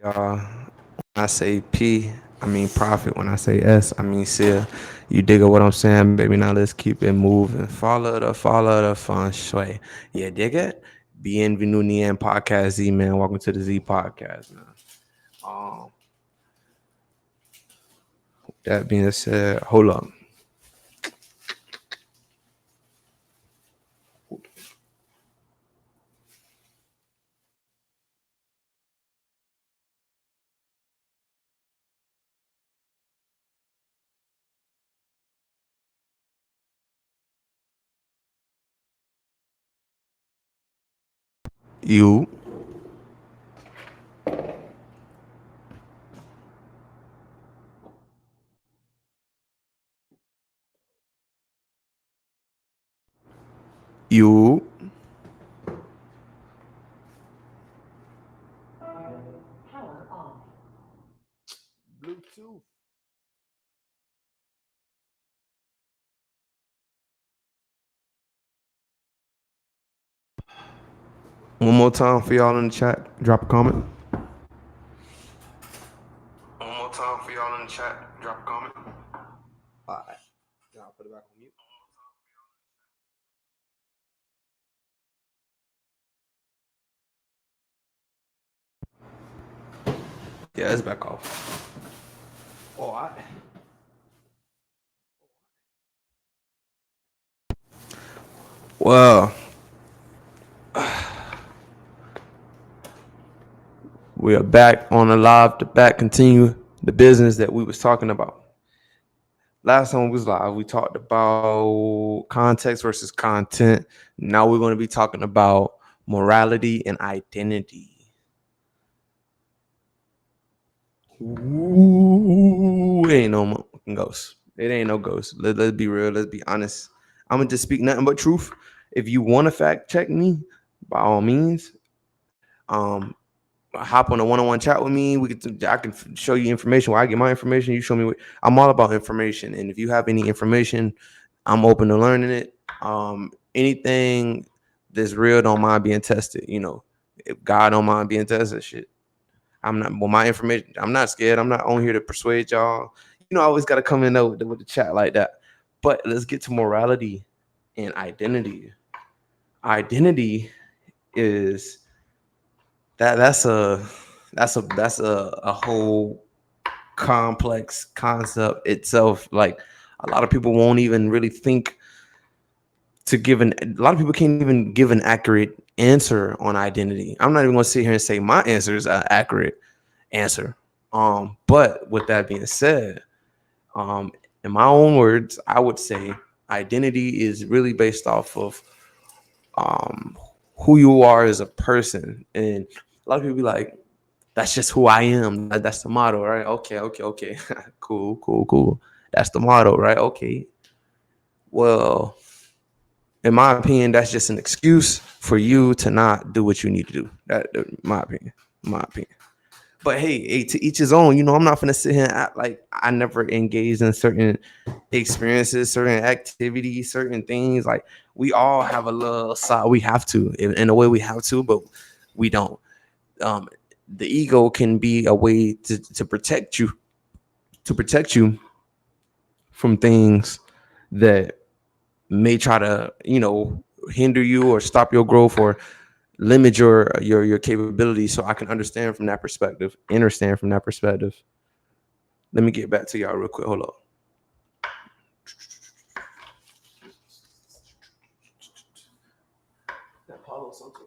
Y'all, when I say P, I mean profit. When I say S, I mean sale. You dig what I'm saying, baby? Now let's keep it moving. Follow the fun shui. Yeah, dig it? Bienvenue en podcast Z, man. Welcome to the Z podcast, man. Um, that being said, hold up. You, you. Bluetooth. One more time for y'all in the chat. Drop a comment. One more time for y'all in the chat. Drop a comment. All right. Then I'll put it back on mute. Yeah, it's back off. All right. Well, we are back on the live to back continue the business that we was talking about. Last time we was live, we talked about context versus content. Now we're going to be talking about morality and identity. Ooh, it ain't no fucking ghost. It ain't no ghost. Let's be real. Let's be honest. I'm gonna just speak nothing but truth. If you want to fact check me, by all means, um, hop on a one-on-one chat with me. I can show you information where I get my information. You show me I'm all about information. And if you have any information, I'm open to learning it. Anything that's real don't mind being tested. If God don't mind being tested, shit. I'm not well, my information. I'm not scared. I'm not on here to persuade y'all. I always got to come in there with the chat like that. But let's get to morality and identity. Identity is that's a whole complex concept itself. Like a lot of people won't even really think to give a lot of people can't even give an accurate answer on identity. I'm not even gonna sit here and say my answer is an accurate answer. But with that being said, um, in my own words, I would say identity is really based off of um who you are as a person. And a lot of people be like, that's just who I am. That's the motto, right? Okay. Cool. That's the motto, right? Okay. Well, in my opinion, that's just an excuse for you to not do what you need to do. In my opinion. My opinion. But hey, to each his own. I'm not gonna sit here and act like I never engaged in certain experiences, certain activities, certain things. Like we all have a little side. We have to, in a way, we have to, but we don't. Um, the ego can be a way to protect you from things that may try to hinder you or stop your growth or limit your capabilities. So I can understand from that perspective, understand from that perspective. Let me get back to y'all real quick. Hold up. That Paulo Santos.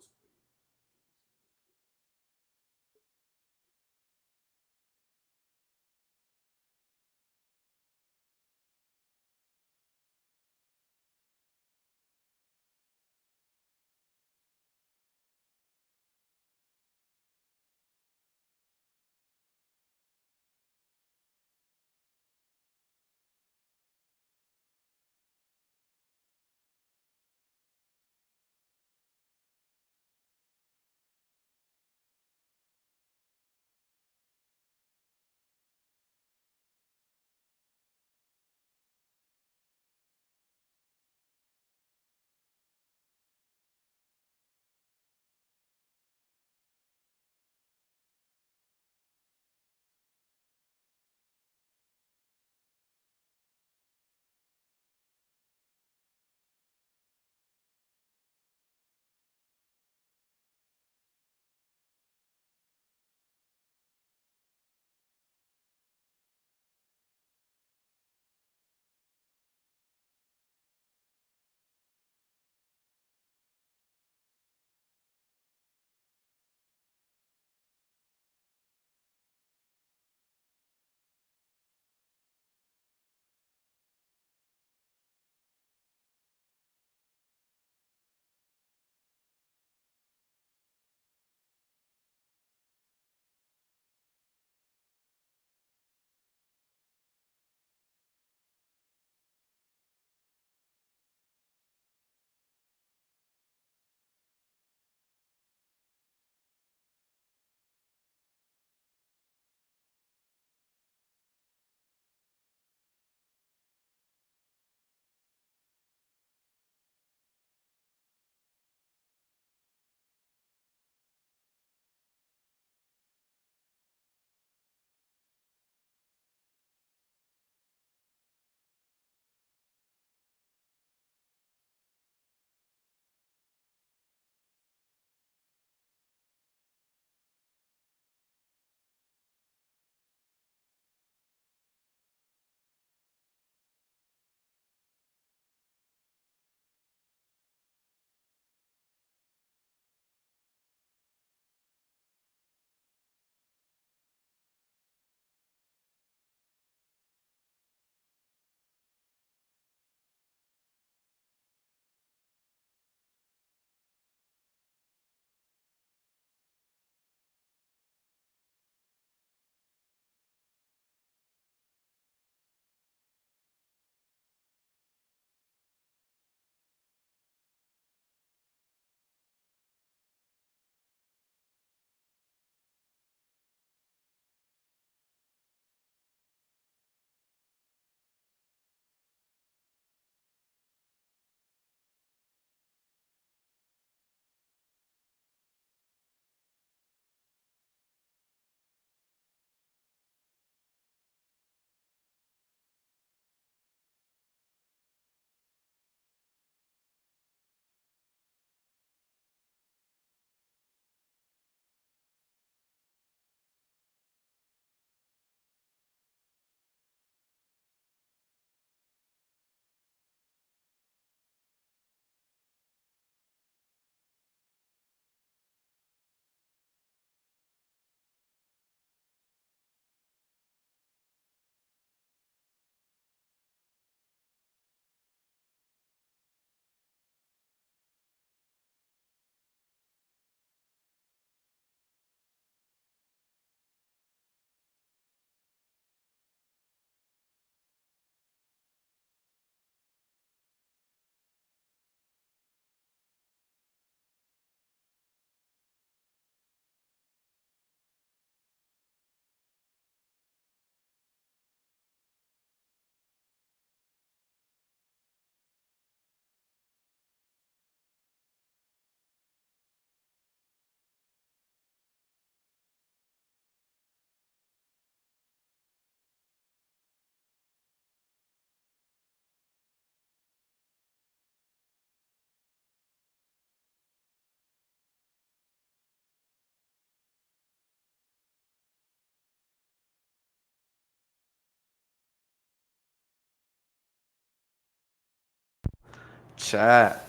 Chat.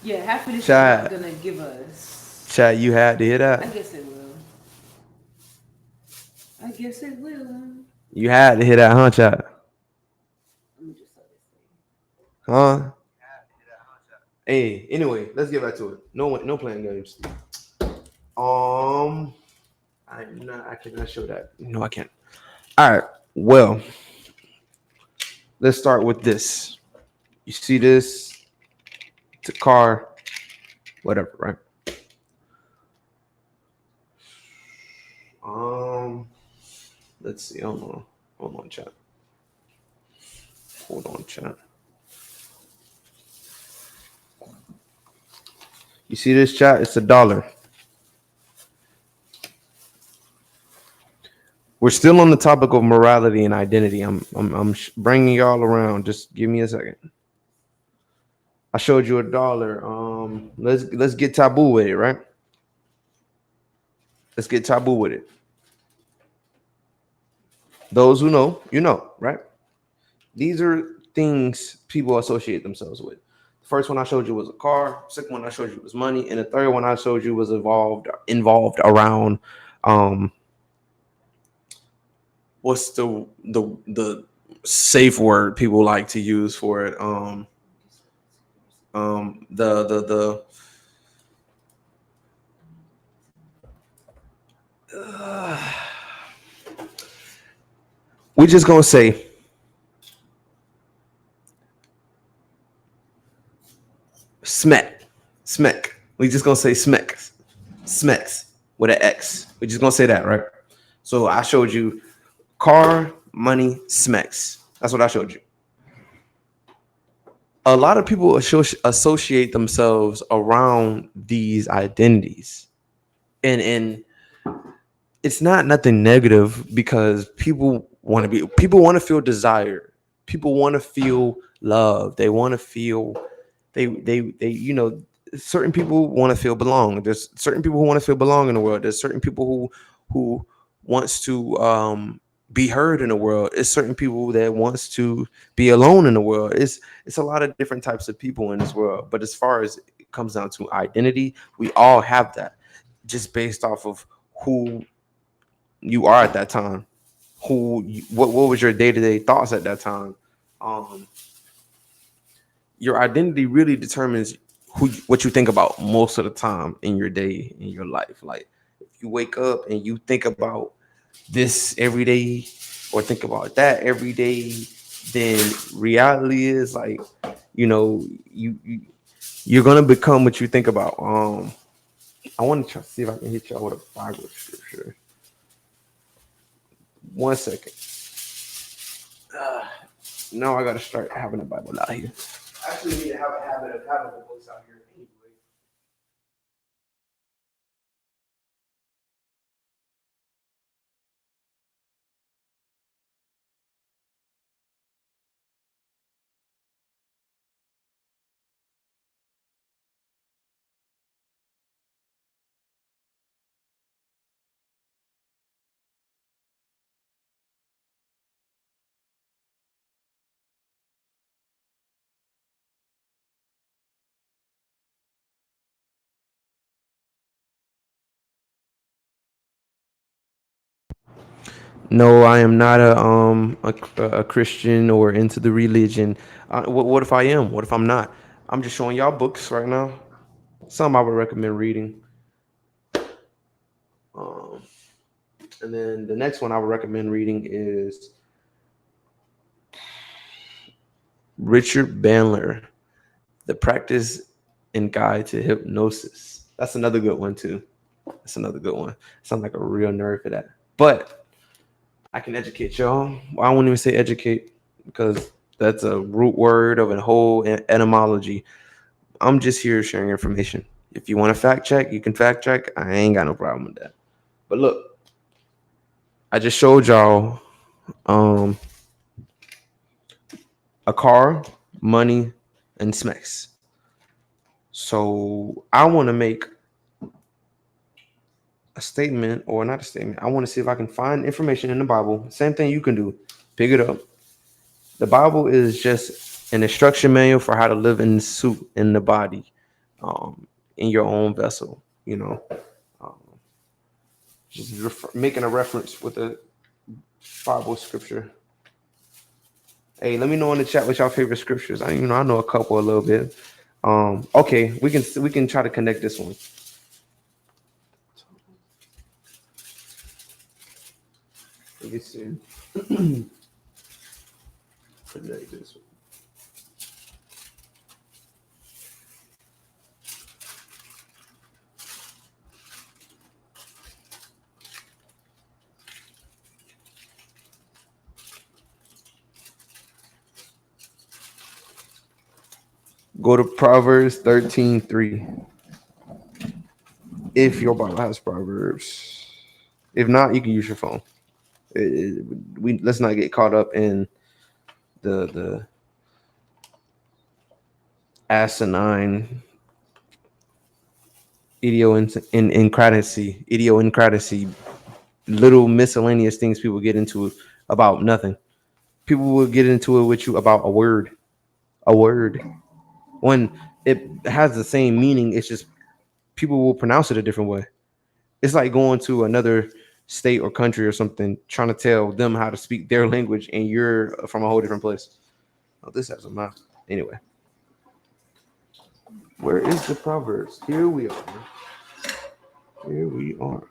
Yeah, half of this is not Chat. gonna give us. Chat, you had to hear I that? guess it will. I guess it will. You had to hear that, huh, chat? Let me just say this thing. Huh? Hey, anyway, let's get back to it. No playing games. Um, I cannot show that. No, I can't. All right. Well, let's start with this. You see this? It's a car, whatever, right? Um, let's see. Hold on, chat. Hold on, chat. You see this, chat? It's $1. We're still on the topic of morality and identity. I'm bringing y'all around. Just give me a second. I showed you $1. Let's get taboo with it, right? Let's get taboo with it. Those who know, you know, right? These are things people associate themselves with. The first one I showed you was a car. Second one I showed you was money, and the third one I showed you was involved around um what's the safe word people like to use for it? The we just gonna say smack, smack. We just gonna say smacks, smacks with an X. We just gonna say that, right? So I showed you car, money, smacks. That's what I showed you. A lot of people associate themselves around these identities, and it's not nothing negative because people want to feel desired. People want to feel love. They want to feel they certain people want to feel belong. There's certain people who want to feel belong in the world. There's certain people who wants to be heard in the world. It's certain people that wants to be alone in the world. It's a lot of different types of people in this world. But as far as it comes down to identity, we all have that just based off of who you are at that time. What was your day-to-day thoughts at that time? Um, your identity really determines what you think about most of the time in your day in your life. Like if you wake up and you think about this every day or think about that every day, then reality is like you know you're gonna become what you think about. I want to try to see if I can hit y'all with a Bible scripture. 1 second. Now I gotta start having a Bible out here. I actually need to have a habit of having the books out here anyway. No, I am not a Christian or into the religion. What if I am? What if I'm not? I'm just showing y'all books right now. Some I would recommend reading. Um, and then the next one I would recommend reading is Richard Bandler, The Practice and Guide to Hypnosis. That's another good one too. That's another good one. Sounds like a real nerd for that. But I can educate y'all. Well, I won't even say educate because that's a root word of a whole etymology. I'm just here sharing information. If you want to fact check, you can fact check. I ain't got no problem with that. But look, I just showed y'all um, a car, money, and smacks. So I want to make a statement, or not a statement. I want to see if I can find information in the Bible. Same thing you can do. Pick it up. The Bible is just an instruction manual for how to live in the suit in the body, in your own vessel. You know, um, just making a reference with a Bible scripture. Hey, let me know in the chat what y'all favorite scriptures. I know a couple a little bit. Okay, we can try to connect this one. Let me see. Connect this one. Go to Proverbs 13:3. If your Bible has Proverbs. If not, you can use your phone. We let's not get caught up in the asinine idiosyncrasy, little miscellaneous things people get into about nothing. People will get into it with you about a word. When it has the same meaning, it's just people will pronounce it a different way. It's like going to another state or country or something, trying to tell them how to speak their language, and you're from a whole different place. Oh, this has a mouth. Anyway, where is the Proverbs? Here we are. Here we are.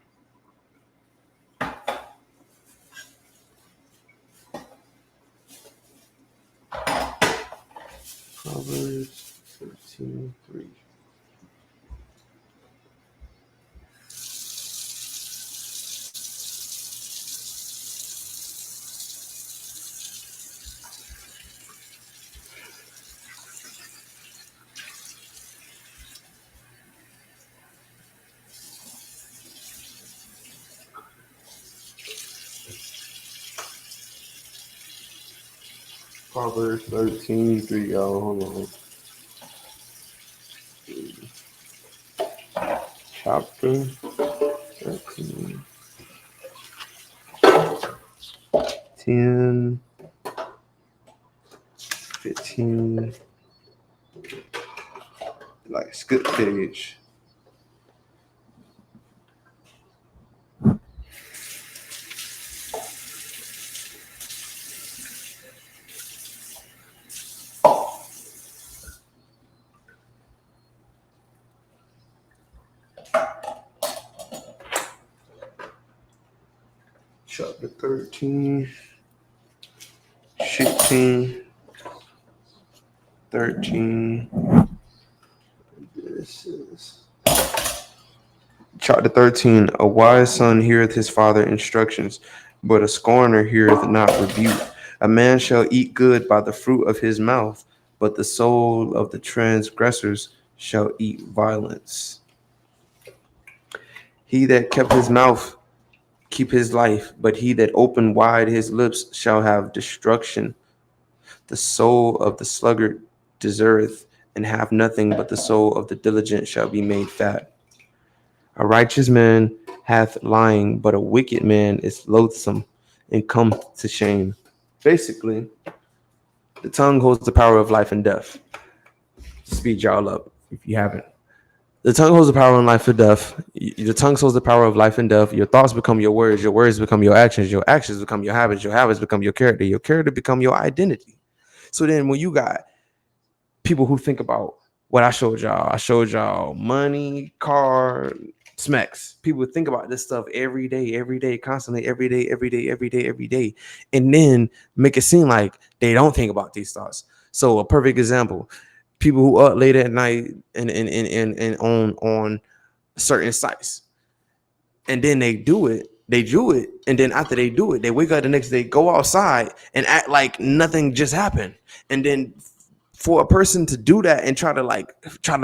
Proverbs 13:3. Proverbs 13:3. Y'all, hold on. Chapter 13. 10, 15, like skip page. Chapter 13, 16, 13. This is chapter 13. A wise son heareth his father instructions, but a scorner heareth not rebuke. A man shall eat good by the fruit of his mouth, but the soul of the transgressors shall eat violence. He that kept his mouth keep his life, but he that opened wide his lips shall have destruction. The soul of the sluggard deserteth and have nothing, but the soul of the diligent shall be made fat. A righteous man hath lying, but a wicked man is loathsome and come to shame. Basically, the tongue holds the power of life and death. Speed y'all up if you haven't. The tongue holds the power of life and death. The tongue holds the power of life and death. Your thoughts become your words become your actions become your habits become your character become your identity. So then when you got people who think about what I showed y'all money, car, smacks. People think about this stuff every day, constantly, every day, and then make it seem like they don't think about these thoughts. So a perfect example: people who up late at night and on certain sites, and then they do it. And then after they do it, they wake up the next day, go outside, and act like nothing just happened. And then for a person to do that and try to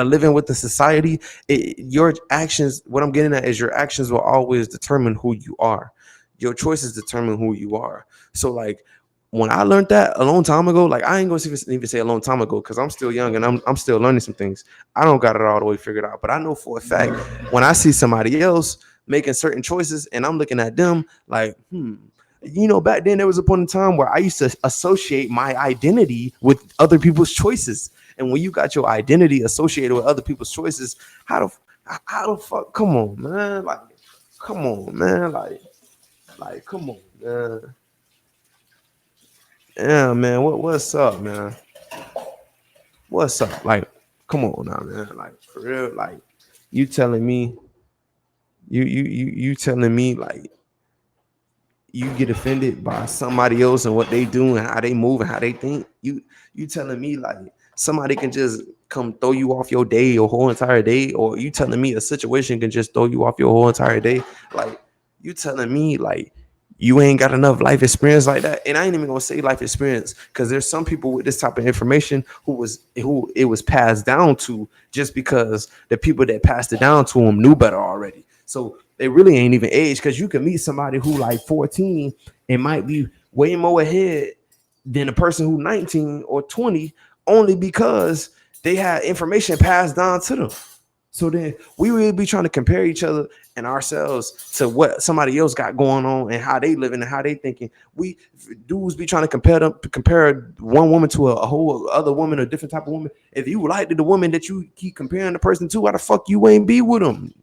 live in with the society, your actions, what I'm getting at is your actions will always determine who you are. Your choices determine who you are. So like when I learned that a long time ago, like I ain't gonna even say a long time ago because I'm still young and I'm still learning some things. I don't got it all the way figured out, but I know for a fact when I see somebody else making certain choices and I'm looking at them like, You know, back then there was a point in time where I used to associate my identity with other people's choices. And when you got your identity associated with other people's choices, how the fuck? Come on, man. Like, come on, man. Like, come on, man. Yeah, man. What's up, man? What's up? Like, come on now, man. Like, for real. Like, you telling me, you telling me like you get offended by somebody else and what they do and how they move and how they think. You telling me like somebody can just come throw you off your day, your whole entire day, or you telling me a situation can just throw you off your whole entire day? Like, you telling me like you ain't got enough life experience like that? And I ain't even gonna say life experience, because there's some people with this type of information who it was passed down to, just because the people that passed it down to them knew better already. So they really ain't even age, because you can meet somebody who like 14 and might be way more ahead than a person who 19 or 20, only because they had information passed down to them. So then we really be trying to compare each other and ourselves to what somebody else got going on and how they living and how they thinking. We dudes be trying to compare one woman to a whole other woman, a different type of woman. If you liked the woman that you keep comparing the person to, why the fuck you ain't be with them?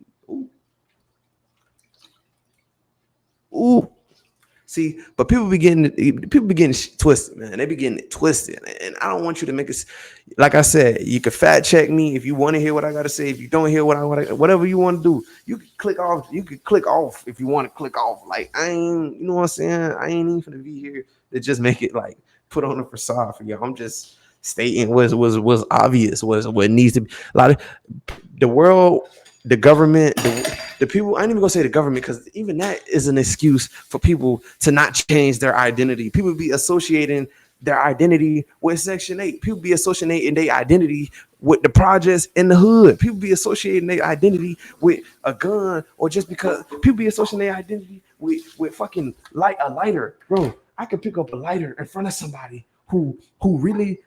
Ooh. See, but people be getting twisted, man. They be getting it twisted, and I don't want you to make it. Like I said, you can fact check me if you want to hear what I got to say. If you don't hear what I want, whatever you want to do, you can click off. You can click off if you want to click off. Like, I ain't, you know what I'm saying? I ain't even gonna be here to just make it like put on a facade for you. I'm just stating was obvious, was what needs to be. A lot of the world, the government, the people. I ain't even gonna say the government, because even that is an excuse for people to not change their identity. People be associating their identity with Section 8. People be associating their identity with the projects in the hood. People be associating their identity with a gun, or just because people be associating their identity with fucking a lighter. Bro, I could pick up a lighter in front of somebody who really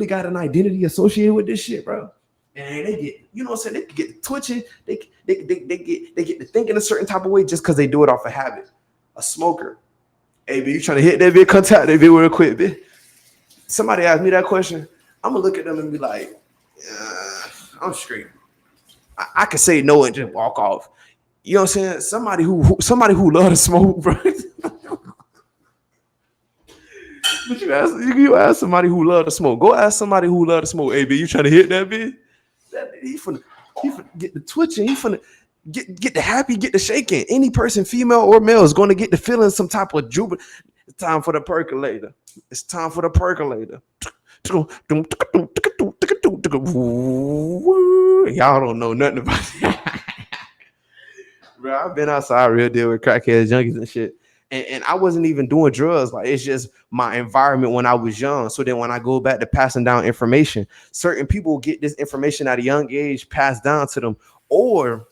got an identity associated with this shit, bro. And they get, you know what I'm saying, they get twitching, they get to thinking a certain type of way just because they do it off a habit. A smoker. Hey, B, you trying to hit that bit? Contact that bit real quick, B. Somebody asked me that question, I'm gonna look at them and be like, I'm straight. I can say no and just walk off. You know what I'm saying? Somebody who love to smoke, bro. But you ask somebody who love to smoke. Go ask somebody who love to smoke. Hey, B, you trying to hit that bit? He finna get the twitching. He finna get the happy, get the shaking. Any person, female or male, is going to get the feeling some type of jubilee. It's time for the percolator. It's time for the percolator. Y'all don't know nothing about that. Bro, I've been outside real deal with crackheads, junkies, and shit. And I wasn't even doing drugs. Like, it's just my environment when I was young. So then when I go back to passing down information, certain people get this information at a young age passed down to them, or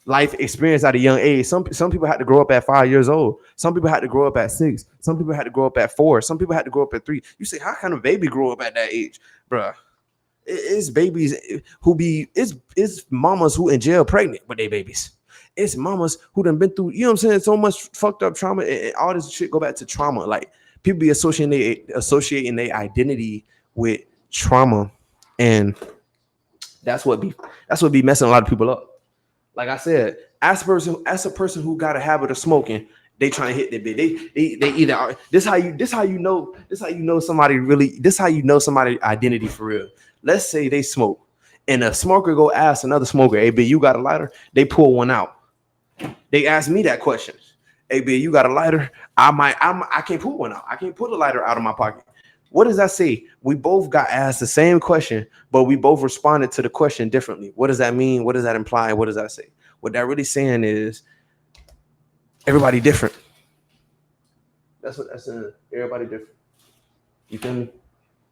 life experience at a young age. Some people had to grow up at 5 years old. Some people had to grow up at 6. Some people had to grow up at 4. Some people had to grow up at 3. You say, how can a baby grow up at that age, bruh? It's babies who be it's mamas who in jail pregnant with their babies. It's mamas who done been through, you know what I'm saying, so much fucked up trauma, and all this shit go back to trauma. Like, people be associating their identity with trauma, and that's what be messing a lot of people up. Like I said, as a person who got a habit of smoking, they trying to hit that bit. They either are. This how you know somebody really. This how you know somebody identity for real. Let's say they smoke, and a smoker go ask another smoker, "Hey, B, you got a lighter?" They pull one out. They ask me that question. Hey, B, you got a lighter? I can't pull one out. I can't pull a lighter out of my pocket. What does that say? We both got asked the same question, but we both responded to the question differently. What does that mean? What does that imply? What does that say? What that really saying is everybody different. That's what that's saying. Everybody different. You feel me?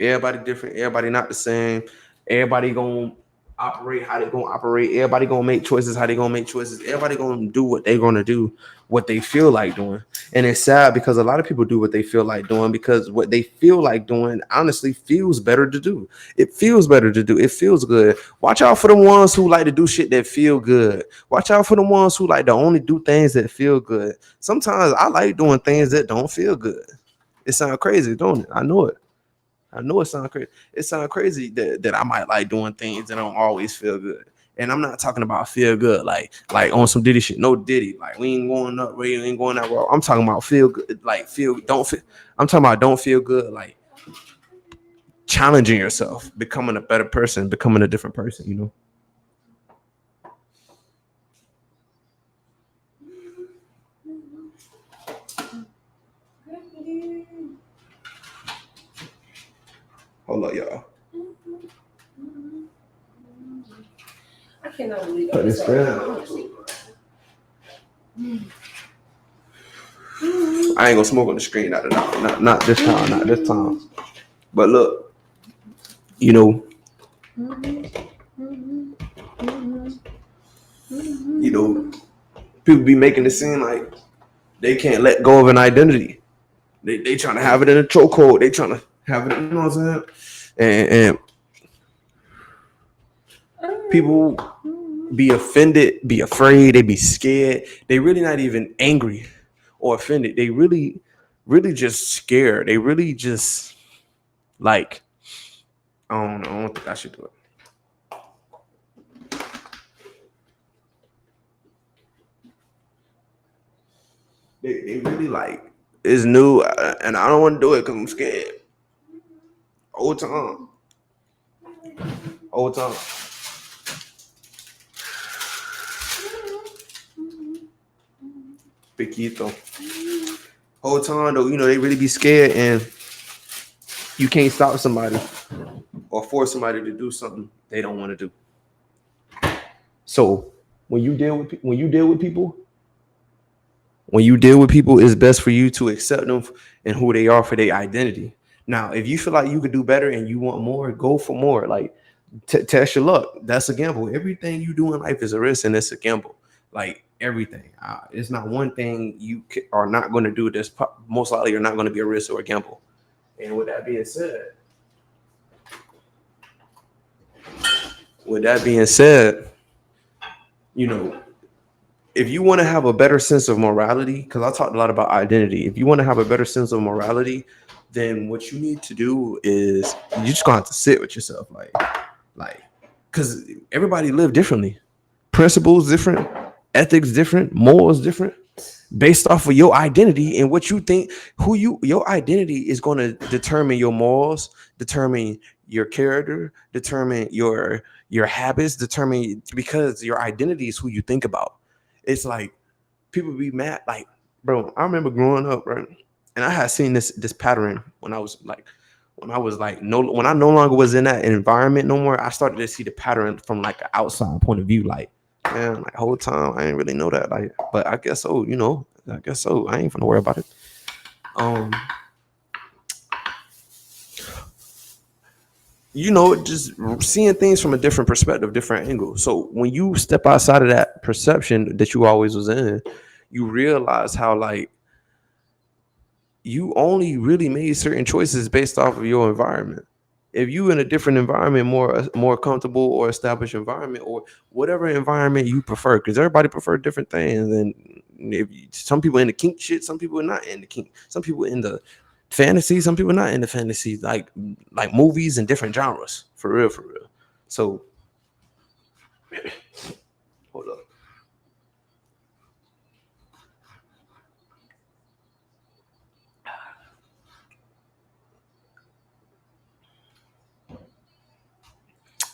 Everybody different. Everybody not the same. Everybody going. operate how they gonna operate. Everybody gonna make choices how they gonna make choices. Everybody gonna do what they gonna do, what they feel like doing. And it's sad because a lot of people do what they feel like doing because what they feel like doing honestly feels better to do. It feels better to do. It feels good. Watch out for the ones who like to do shit that feel good. Watch out for the ones who like to only do things that feel good. Sometimes I like doing things that don't feel good. It sounds crazy, don't it? I know it. I know it sounds crazy. It sounds crazy that I might like doing things that don't always feel good. And I'm not talking about feel good like on some Diddy shit. No Diddy. Like we ain't going up, we ain't going that road. I'm talking about feel good, like feel don't feel. I'm talking about don't feel good, like challenging yourself, becoming a better person, becoming a different person, you know. Hold up, y'all. I cannot believe Put this down. I ain't gonna smoke on the screen, not this time, not this time. But look, you know, people be making it seem like they can't let go of an identity. They trying to have it in a chokehold. They trying to have it, you know what I'm saying? And people be offended, be afraid, they be scared. They really not even angry or offended. They really just scared. They really just like, I don't think I should do it. They really like, it's new and I don't want to do it because I'm scared. Old time. Piquito. Whole time though, you know, they really be scared and you can't stop somebody or force somebody to do something they don't want to do. So when you deal with people, it's best for you to accept them and who they are for their identity. Now, if you feel like you could do better and you want more, go for more. Like test your luck. That's a gamble. Everything you do in life is a risk and it's a gamble. Like everything, it's not one thing you are not going to do. This most likely you're not going to be a risk or a gamble. And with that being said, you know, if you want to have a better sense of morality, because I talked a lot about identity, if you want to have a better sense of morality, then what you need to do is you just gonna have to sit with yourself, like, because everybody live differently, principles different, ethics different, morals different, based off of your identity and what you think, your identity is going to determine your morals, determine your character, determine your habits, determine, because your identity is who you think about. It's like people be mad, like, bro, I remember growing up, right, and I had seen this pattern when I was like when I no longer was in that environment no more. I started to see the pattern from like an outside point of view, like, man, like whole time I didn't really know that, like, but I guess so, you know, I guess so. I ain't gonna worry about it. You know, just seeing things from a different perspective, different angle. So when you step outside of that perception that you always was in, you realize how like you only really made certain choices based off of your environment. If you in a different environment, more comfortable or established environment, or whatever environment you prefer, because everybody prefer different things. And some people in the kink shit, some people are not in the kink, some people in the fantasy, some people not in the fantasy, like movies and different genres, for real. So hold up.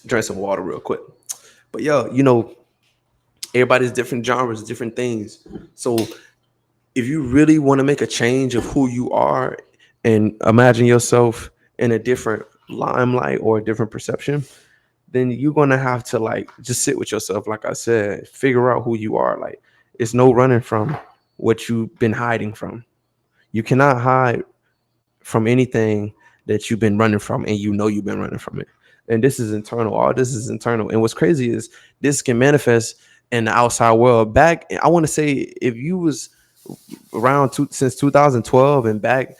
Drink some water real quick. But yo, you know, everybody's different genres, different things. So if you really want to make a change of who you are and imagine yourself in a different limelight or a different perception, then you're gonna have to like just sit with yourself, like I said, figure out who you are. Like, it's no running from what you've been hiding from. You cannot hide from anything that you've been running from, and you know you've been running from it. and this is internal. All this is internal. And what's crazy is this can manifest in the outside world. Back, I want to say, if you was around since 2012 and back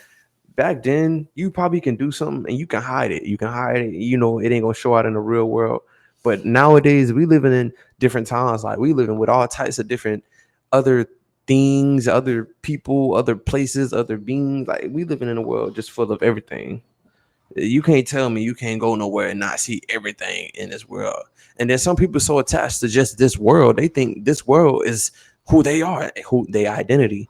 then, you probably can do something and you can hide it. You can hide it. It ain't gonna show out in the real world. But nowadays, we living in different times. Like, we living with all types of different other things, other people, other places, other beings. Like, we living in a world just full of everything. You can't tell me you can't go nowhere and not see everything in this world. And then some people so attached to just this world, they think this world is who they are, who their identity.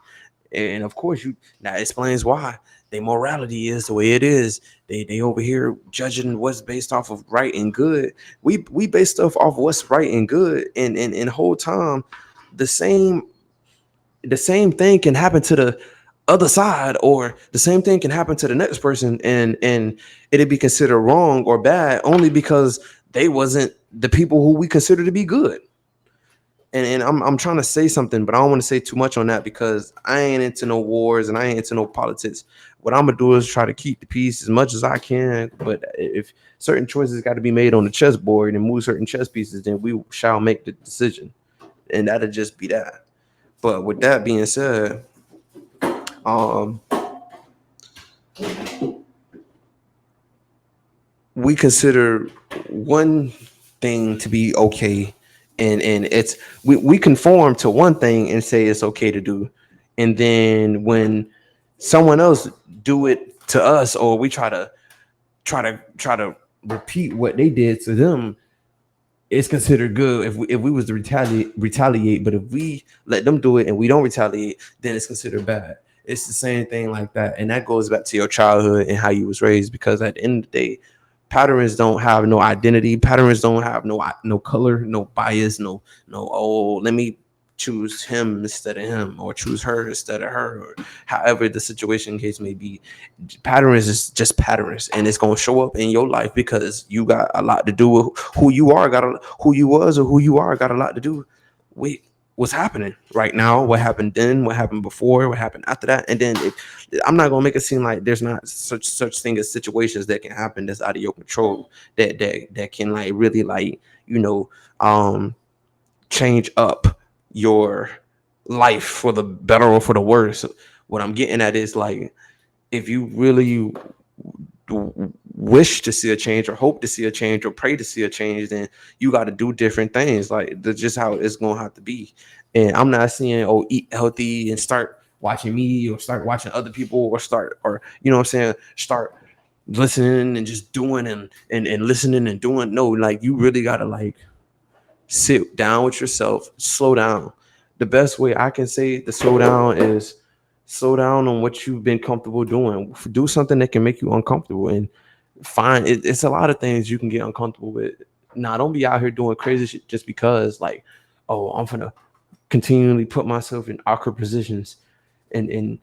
And of course, that explains why their morality is the way it is. They over here judging what's based off of right and good. We base stuff off what's right and good, and the whole time the same the same thing can happen to the other side, or the same thing can happen to the next person, and it'd be considered wrong or bad only because they wasn't the people who we consider to be good. And I'm trying to say something, but I don't want to say too much on that because I ain't into no wars and I ain't into no politics. What I'm gonna do is try to keep the peace as much as I can. But if certain choices got to be made on the chessboard and move certain chess pieces, then we shall make the decision, and that'll just be that. But with that being said, um, we consider one thing to be okay, and it's we conform to one thing and say it's okay to do, and then when someone else do it to us, or we try to repeat what they did to them, it's considered good if we was to retaliate. But if we let them do it and we don't retaliate, then it's considered bad. It's the same thing like that, and that goes back to your childhood and how you was raised. Because at the end of the day, patterns don't have no identity. Patterns don't have no color, no bias, no. Oh, let me choose him instead of him, or choose her instead of her, or however the situation case may be. Patterns is just patterns, and it's gonna show up in your life because you got a lot to do with who you are. Who you was or who you are got a lot to do with what's happening right now, what happened then, what happened before, what happened after that. And then I'm not gonna make it seem like there's not such thing as situations that can happen that's out of your control, that can like really like um change up your life for the better or for the worse. What I'm getting at is, like, if you really wish to see a change, or hope to see a change, or pray to see a change, then you got to do different things. Like, that's just how it's gonna have to be. And I'm not saying, oh, eat healthy and start watching me, or start watching other people, or what I'm saying, start listening and just doing, and listening and doing. No, like, you really gotta, like, sit down with yourself, slow down. The best way I can say to slow down is slow down on what you've been comfortable doing. Do something that can make you uncomfortable, and find it's a lot of things you can get uncomfortable with. Now, don't be out here doing crazy shit just because, like, oh, I'm gonna continually put myself in awkward positions, and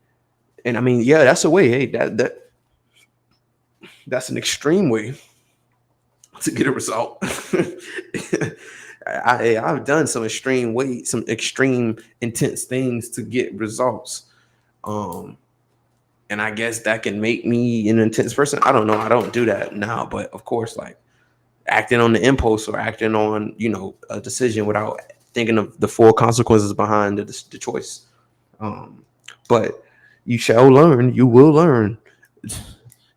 I mean, yeah, that's a way. Hey, that's an extreme way to get a result. I've done some extreme intense things to get results. Um, and I guess that can make me an intense person. I don't know. I don't do that now, but of course, like, acting on the impulse, or acting on a decision without thinking of the full consequences behind the choice. Um, but you shall learn. You will learn.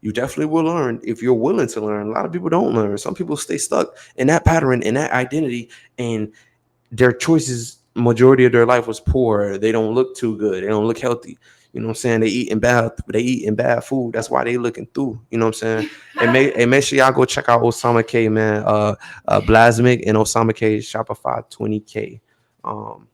You definitely will learn if you're willing to learn. A lot of people don't learn. Some people stay stuck in that pattern, in that identity, and their choices majority of their life was poor. They don't look too good. They don't look healthy. You know what I'm saying? They eating bad food. That's why they looking through. You know what I'm saying? And make sure y'all go check out Osama K, man. Blasmic and Osama K, Shopify 20K. Um,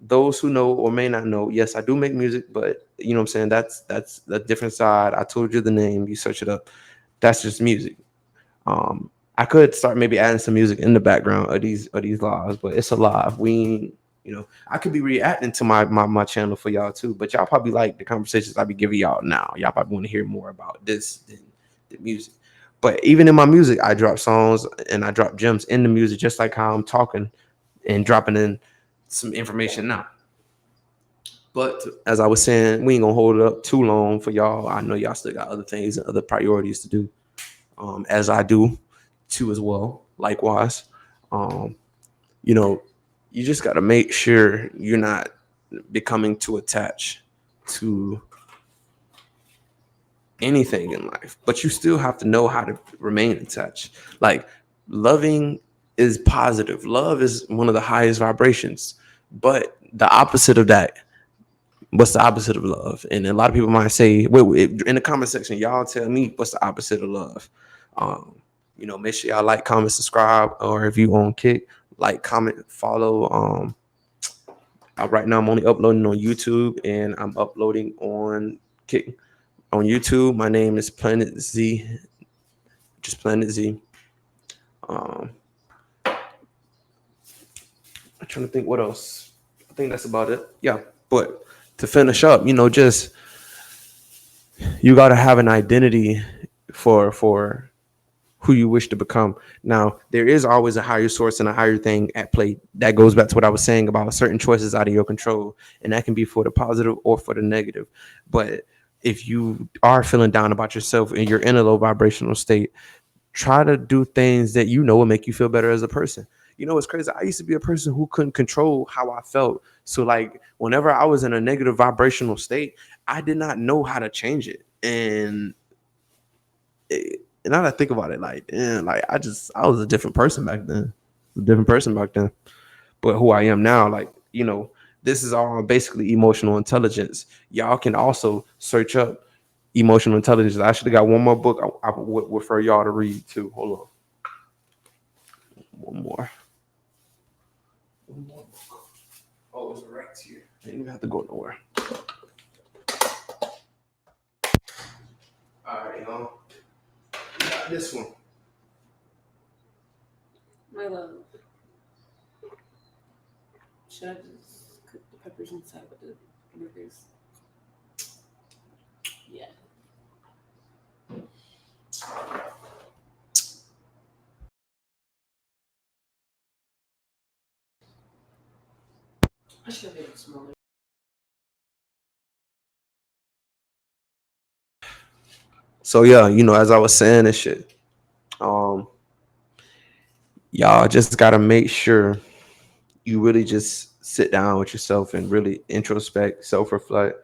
those who know or may not know, yes, I do make music, but you know what I'm saying? That's a different side. I told you the name, you search it up. That's just music. I could start maybe adding some music in the background of these lives, but it's a live. I could be reacting to my channel for y'all too, but y'all probably like the conversations I be giving y'all now. Y'all probably want to hear more about this than the music. But even in my music, I drop songs and I drop gems in the music, just like how I'm talking and dropping in some information now. But as I was saying, we ain't gonna hold it up too long for y'all. I know y'all still got other things and other priorities to do, as I do. too as well. Likewise, um, you know, you just got to make sure you're not becoming too attached to anything in life, but you still have to know how to remain in touch. Like loving is positive. Love is one of the highest vibrations, but the opposite of that, what's the opposite of love? And a lot of people might say, wait, in the comment section, y'all tell me what's the opposite of love. Um, make sure y'all like, comment, subscribe, or if you on Kick, like, comment, follow. Right now I'm only uploading on YouTube and I'm uploading on Kick. On YouTube, my name is Planet Z, just Planet Z. Um, I'm trying to think what else. I think that's about it. Yeah, but to finish up, just you got to have an identity for who you wish to become. Now, there is always a higher source and a higher thing at play. That goes back to what I was saying about certain choices out of your control, and that can be for the positive or for the negative. But if you are feeling down about yourself and you're in a low vibrational state, try to do things that will make you feel better as a person. It's crazy. I used to be a person who couldn't control how I felt. So like whenever I was in a negative vibrational state, I did not know how to change it. And now that I think about it, like, damn, like I was a different person back then. A different person back then. But who I am now, like, this is all basically emotional intelligence. Y'all can also search up emotional intelligence. I actually got one more book I would refer y'all to read too. Hold on. One more. One more book. Oh, it's right here. I didn't even have to go nowhere. All right, y'all. We got this one. My love. Should I just cook the peppers inside with the burgers? Yeah. I should have made it smaller. So yeah, as I was saying and shit, um, y'all just gotta make sure you really just sit down with yourself and really introspect, self-reflect.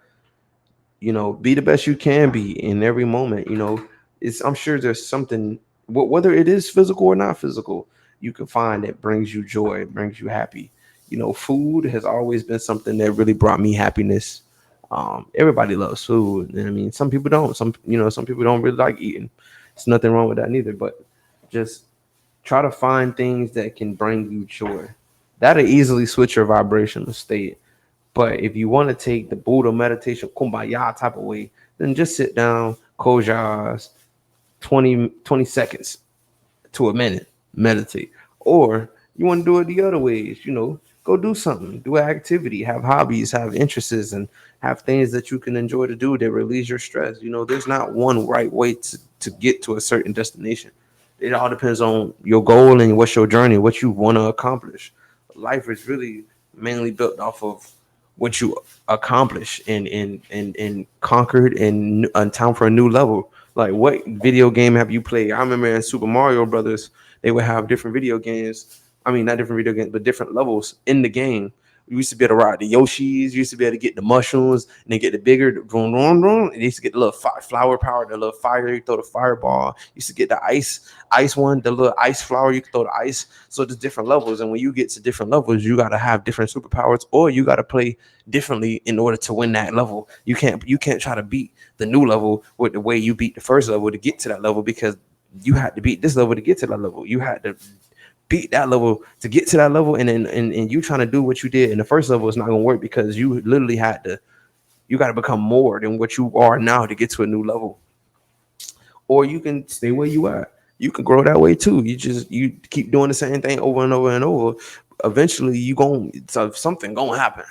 Be the best you can be in every moment. I'm sure there's something, whether it is physical or not physical, you can find that brings you joy, brings you happy. Food has always been something that really brought me happiness. Everybody loves food, and I mean, some people don't. Some people don't really like eating. There's nothing wrong with that neither. But just try to find things that can bring you joy. That'll easily switch your vibrational state. But if you want to take the Buddha meditation, kumbaya type of way, then just sit down, close your eyes, 20 seconds to a minute, meditate. Or you want to do it the other ways, go do something, do an activity, have hobbies, have interests, and have things that you can enjoy to do that release your stress. There's not one right way to get to a certain destination. It all depends on your goal and what's your journey, what you want to accomplish. Life is really mainly built off of what you accomplish and conquered and time for a new level. Like what video game have you played? I remember in Super Mario Brothers, they would have different video games. I mean, not different video games, but different levels in the game. You used to be able to ride the Yoshis. You used to be able to get the mushrooms, and then get the bigger, and you used to get the little flower power, the little fire. You throw the fireball. You used to get the ice one, the little ice flower. You could throw the ice. So there's different levels, and when you get to different levels, you got to have different superpowers, or you got to play differently in order to win that level. You can't try to beat the new level with the way you beat the first level to get to that level, because you had to beat this level to get to that level. You had to beat that level to get to that level, and then and you trying to do what you did in the first level is not going to work, because you literally you got to become more than what you are now to get to a new level. Or you can stay where you are. You can grow that way too. You keep doing the same thing over and over and over. Eventually something gonna happen.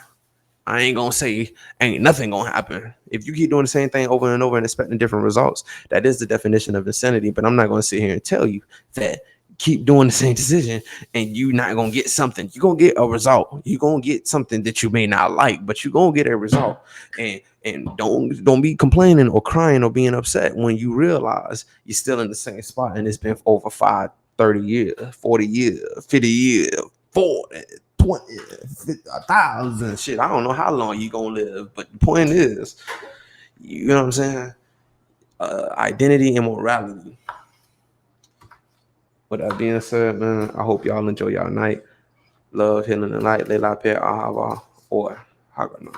I ain't gonna say ain't nothing gonna happen. If you keep doing the same thing over and over and expecting different results, that is the definition of insanity. But I'm not gonna sit here and tell you that keep doing the same decision and you not gonna get something. You're gonna get a result. You're gonna get something that you may not like, but you're gonna get a result. And don't be complaining or crying or being upset when you realize you're still in the same spot and it's been over 30 years, 40 years, 50 years, 40, 20, 50, 1,000. Shit, I don't know how long you gonna live, but the point is, you know what I'm saying? Identity and morality. With that being said, man, I hope y'all enjoy y'all night. Love, healing, and light. Lay la paix, ahava, or hagana.